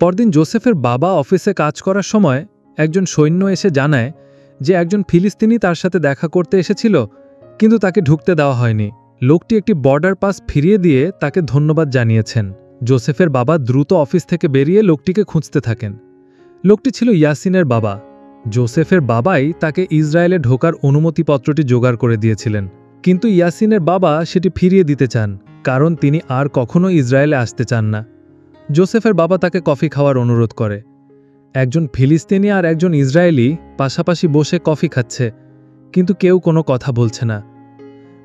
পরদিন জোসেফের বাবা অফিসে কাজ করার সময় একজন সৈন্য এসে জানায় যে একজন ফিলিস্তিনি তার সাথে দেখা করতে এসেছিল, কিন্তু তাকে ঢুকতে দেওয়া হয়নি। লোকটি একটি বর্ডার পাস ফিরিয়ে দিয়ে তাকে ধন্যবাদ জানিয়েছেন। জোসেফের বাবা দ্রুত অফিস থেকে বেরিয়ে লোকটিকে খুঁজতে থাকেন। লোকটি ছিল ইয়াসিনের বাবা। জোসেফের বাবাই তাকে ইসরায়েলে ঢোকার অনুমতিপত্রটি জোগাড় করে দিয়েছিলেন, কিন্তু ইয়াসিনের বাবা সেটি ফিরিয়ে দিতে চান, কারণ তিনি আর কখনো ইসরায়েলে আসতে চান না। জোসেফের বাবা তাকে কফি খাওয়ার অনুরোধ করে। একজন ফিলিস্তিনি আর একজন ইসরায়েলি পাশাপাশি বসে কফি খাচ্ছে, কিন্তু কেউ কোনো কথা বলছে না।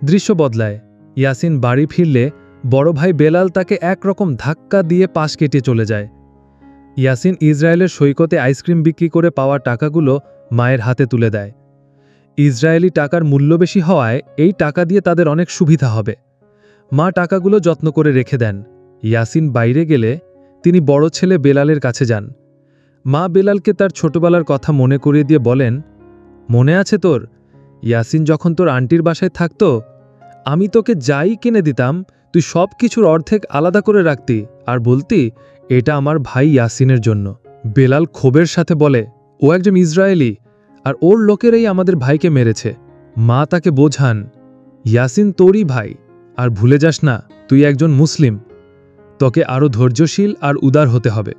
দৃশ্য বদলায়। ইয়াসিন বাড়ি ফিরলে বড় ভাই বেলাল তাকে একরকম ধাক্কা দিয়ে পাশ কেটে চলে যায়। ইয়াসিন ইসরায়েলের সৈকতে আইসক্রিম বিক্রি করে পাওয়া টাকাগুলো মায়ের হাতে তুলে দেয়। ইসরায়েলি টাকার মূল্য বেশি হওয়ায় এই টাকা দিয়ে তাদের অনেক সুবিধা হবে। মা টাকাগুলো যত্ন করে রেখে দেন। ইয়াসিন বাইরে গেলে তিনি বড় ছেলে বেলালের কাছে যান। মা বেলালকে তার ছোটবেলার কথা মনে করিয়ে দিয়ে বলেন, মনে আছে তোর, ইয়াসিন যখন তোর আন্টির বাসায় থাকত, আমি তোকে যাই কিনে দিতাম, তুই সব কিছুর অর্ধেক আলাদা করে রাখতি আর বলতি এটা আমার ভাই ইয়াসিনের জন্য। বেলাল ক্ষোভের সাথে বলে, ও একজন ইসরায়েলি আর ওর লোকেরাই আমাদের ভাইকে মেরেছে। মা তাকে বোঝান, ইয়াসিন তোরই ভাই, আর ভুলে যাস না তুই একজন মুসলিম, তোকে আরও ধৈর্যশীল আর উদার হতে হবে।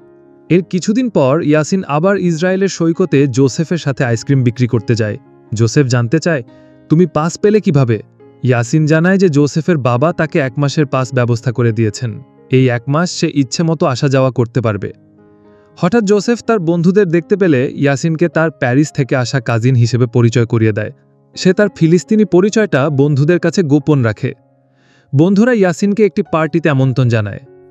এর কিছুদিন পর ইয়াসিন আবার ইসরায়েলের সৈকতে জোসেফের সাথে আইসক্রিম বিক্রি করতে যায়। জোসেফ জানতে চায়, তুমি পাস পেলে কিভাবে? ইয়াসিন জানায় যে জোসেফের বাবা তাকে 1 মাসের পাস ব্যবস্থা করে দিয়েছেন। এই 1 মাস সে ইচ্ছে মতো আসা যাওয়া করতে পারবে। হঠাৎ জোসেফ তার বন্ধুদের দেখতে পেলে ইয়াসিনকে তার প্যারিস থেকে আসা কাজিন হিসেবে পরিচয় করিয়ে দেয়। সে তার ফিলিস্তিনি পরিচয়টা বন্ধুদের কাছে গোপন রাখে। বন্ধুরা ইয়াসিনকে একটি পার্টিতে আমন্ত্রণ জানায়।